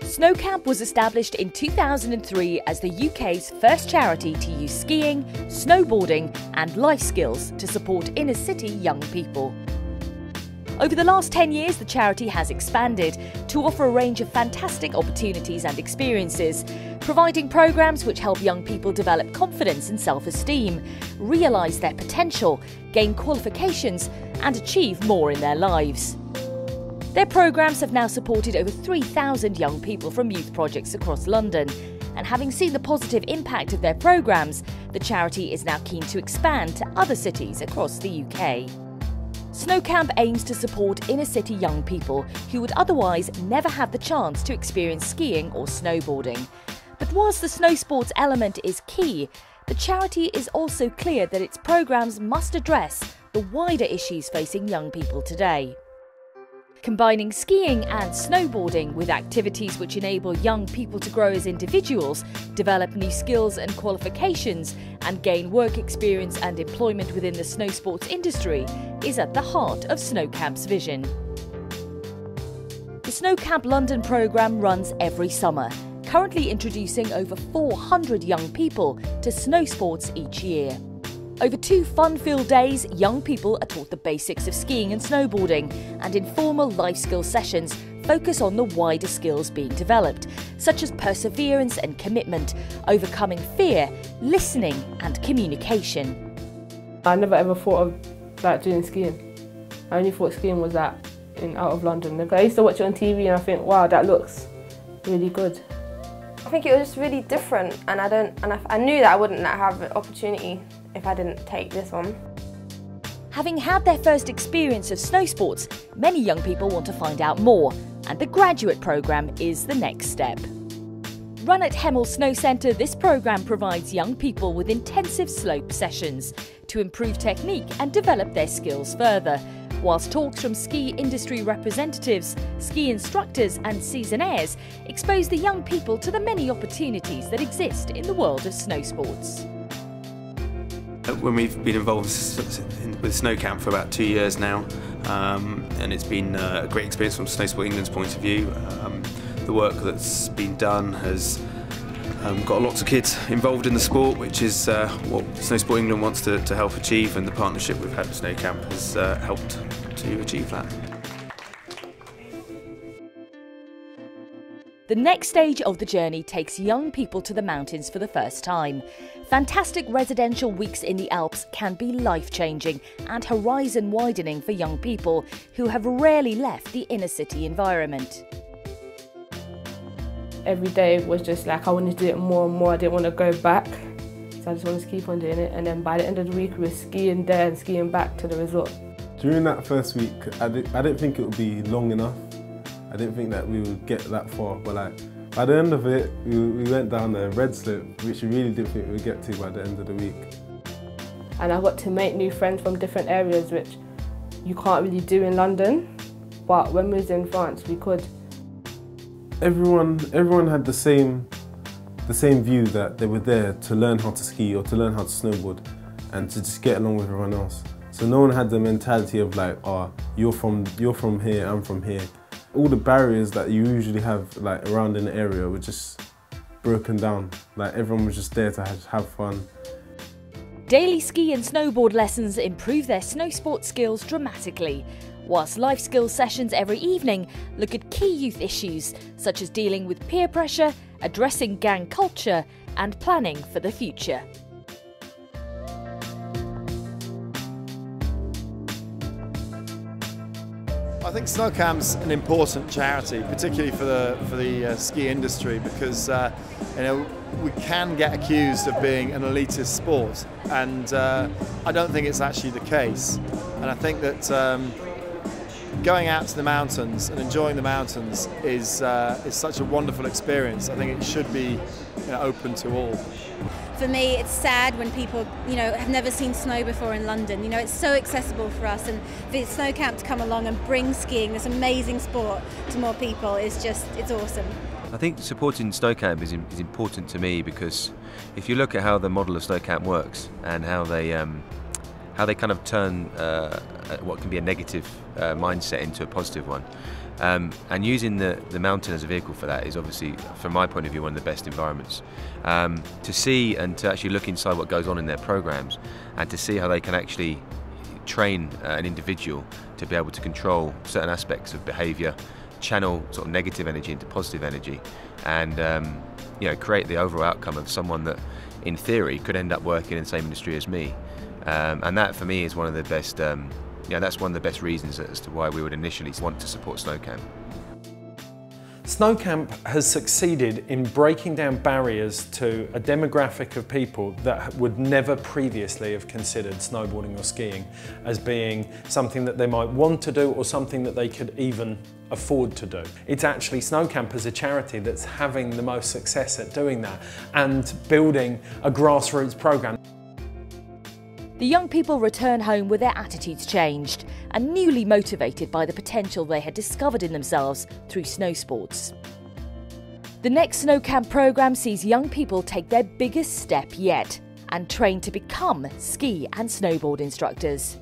Snow Camp was established in 2003 as the UK's first charity to use skiing, snowboarding and life skills to support inner-city young people. Over the last 10 years, the charity has expanded to offer a range of fantastic opportunities and experiences, providing programmes which help young people develop confidence and self-esteem, realise their potential, gain qualifications and achieve more in their lives. Their programmes have now supported over 3,000 young people from youth projects across London, and having seen the positive impact of their programmes, the charity is now keen to expand to other cities across the UK. Snow Camp aims to support inner-city young people who would otherwise never have the chance to experience skiing or snowboarding. But whilst the snow sports element is key, the charity is also clear that its programmes must address the wider issues facing young people today. Combining skiing and snowboarding with activities which enable young people to grow as individuals, develop new skills and qualifications, and gain work experience and employment within the snow sports industry is at the heart of Snow Camp's vision. The Snow Camp London programme runs every summer, currently introducing over 400 young people to snow sports each year. Over 2 fun-filled days, young people are taught the basics of skiing and snowboarding, and informal life skills sessions focus on the wider skills being developed, such as perseverance and commitment, overcoming fear, listening and communication. I never ever thought of doing skiing. I only thought skiing was out of London. I used to watch it on TV and I think, wow, that looks really good. I think it was just really different, and I knew that I wouldn't have an opportunity if I didn't take this one. Having had their first experience of snow sports, many young people want to find out more, and the graduate programme is the next step. Run at Hemel Snow Centre, this programme provides young people with intensive slope sessions to improve technique and develop their skills further, whilst talks from ski industry representatives, ski instructors and seasonaires expose the young people to the many opportunities that exist in the world of snow sports. When we've been involved with Snow Camp for about 2 years now, and it's been a great experience from Snow Sport England's point of view. The work that's been done has got lots of kids involved in the sport, which is what Snow Sport England wants to help achieve, and the partnership we've had with Snow Camp has helped to achieve that. The next stage of the journey takes young people to the mountains for the first time. Fantastic residential weeks in the Alps can be life-changing and horizon-widening for young people who have rarely left the inner-city environment. Every day was just like I wanted to do it more and more. I didn't want to go back, so I just wanted to keep on doing it. And then by the end of the week, we were skiing there and skiing back to the resort. During that first week, I didn't think it would be long enough. I didn't think that we would get that far, but by the end of it, we went down the red slope, which we really didn't think we would get to by the end of the week. And I got to make new friends from different areas, which you can't really do in London, but when we was in France, we could. Everyone had the same view that they were there to learn how to ski or to learn how to snowboard and to just get along with everyone else. So no one had the mentality of like, oh, you're from here, I'm from here. All the barriers that you usually have around in the area were just broken down. Everyone was just there to have fun. Daily ski and snowboard lessons improve their snow sport skills dramatically, whilst life skills sessions every evening look at key youth issues such as dealing with peer pressure, addressing gang culture and planning for the future. I think Snow Camp's an important charity, particularly for the ski industry, because we can get accused of being an elitist sport, and I don't think it's actually the case. And I think that going out to the mountains and enjoying the mountains is such a wonderful experience. I think it should be open to all. For me, it's sad when people, have never seen snow before in London. It's so accessible for us, and for Snow Camp to come along and bring skiing, this amazing sport, to more people it's awesome. I think supporting Snow Camp is important to me, because if you look at how the model of Snow Camp works and how they kind of turn what can be a negative mindset into a positive one, And using the mountain as a vehicle for that is obviously, from my point of view, one of the best environments. To see and to actually look inside what goes on in their programs, and to see how they can actually train an individual to be able to control certain aspects of behaviour, channel sort of negative energy into positive energy, and create the overall outcome of someone that, in theory, could end up working in the same industry as me. And that, for me, is one of the best. That's one of the best reasons as to why we would initially want to support SnowCamp. SnowCamp has succeeded in breaking down barriers to a demographic of people that would never previously have considered snowboarding or skiing as being something that they might want to do or something that they could even afford to do. It's actually SnowCamp as a charity that's having the most success at doing that and building a grassroots program. The young people return home with their attitudes changed and newly motivated by the potential they had discovered in themselves through snow sports. The next SnowCamp programme sees young people take their biggest step yet and train to become ski and snowboard instructors.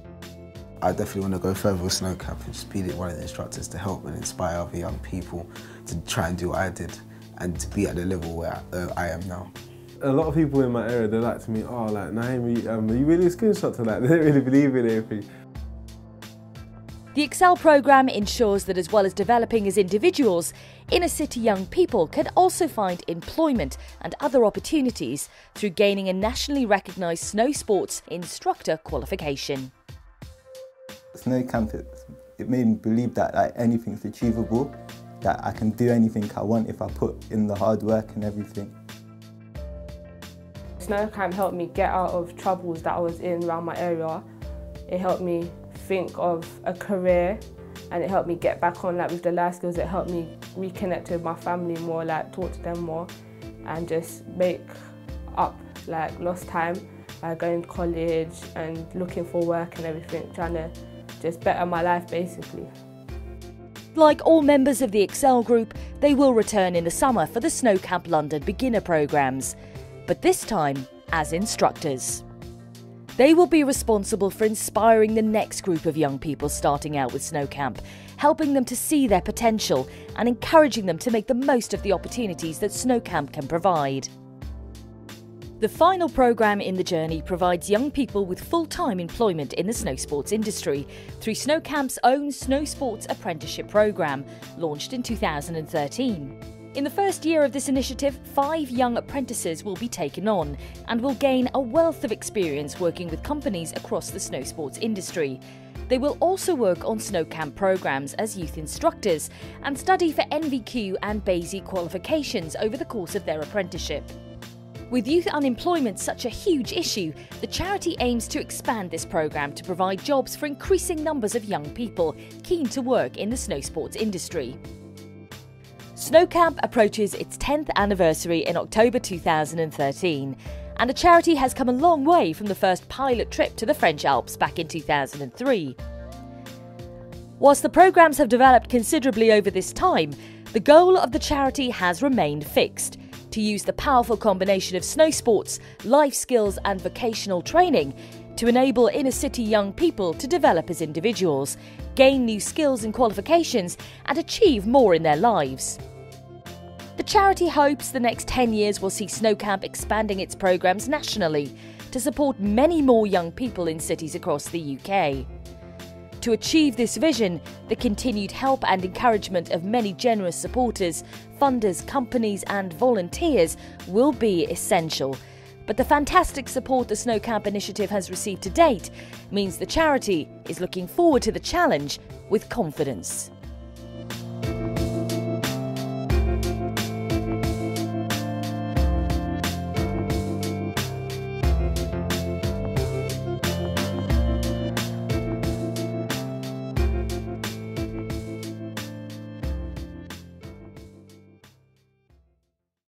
I definitely want to go further with SnowCamp and just be one of the instructors to help and inspire other young people to try and do what I did and to be at the level where I am now. A lot of people in my area, they're like to me, oh, like, Naheem, are you really a ski instructor? Like, they don't really believe in everything. The Excel programme ensures that, as well as developing as individuals, inner city young people can also find employment and other opportunities through gaining a nationally recognised snow sports instructor qualification. SnowCamp, it made me believe that anything's achievable, that I can do anything I want if I put in the hard work and everything. SnowCamp helped me get out of troubles that I was in around my area. It helped me think of a career, and it helped me get back on with the life skills. It helped me reconnect with my family more, talk to them more, and just make up lost time by going to college and looking for work and everything, trying to just better my life basically. Like all members of the Excel group, they will return in the summer for the SnowCamp London beginner programmes, but this time as instructors. They will be responsible for inspiring the next group of young people starting out with SnowCamp, helping them to see their potential and encouraging them to make the most of the opportunities that SnowCamp can provide. The final programme in the journey provides young people with full-time employment in the snow sports industry through SnowCamp's own Snow Sports Apprenticeship programme, launched in 2013. In the first year of this initiative, 5 young apprentices will be taken on and will gain a wealth of experience working with companies across the snow sports industry. They will also work on SnowCamp programmes as youth instructors and study for NVQ and BASI qualifications over the course of their apprenticeship. With youth unemployment such a huge issue, the charity aims to expand this programme to provide jobs for increasing numbers of young people keen to work in the snow sports industry. SnowCamp approaches its 10th anniversary in October 2013, and the charity has come a long way from the first pilot trip to the French Alps back in 2003. Whilst the programmes have developed considerably over this time, the goal of the charity has remained fixed: to use the powerful combination of snow sports, life skills and vocational training to enable inner city young people to develop as individuals, gain new skills and qualifications and achieve more in their lives. The charity hopes the next 10 years will see SnowCamp expanding its programmes nationally to support many more young people in cities across the UK. To achieve this vision, the continued help and encouragement of many generous supporters, funders, companies and volunteers will be essential. But the fantastic support the SnowCamp initiative has received to date means the charity is looking forward to the challenge with confidence.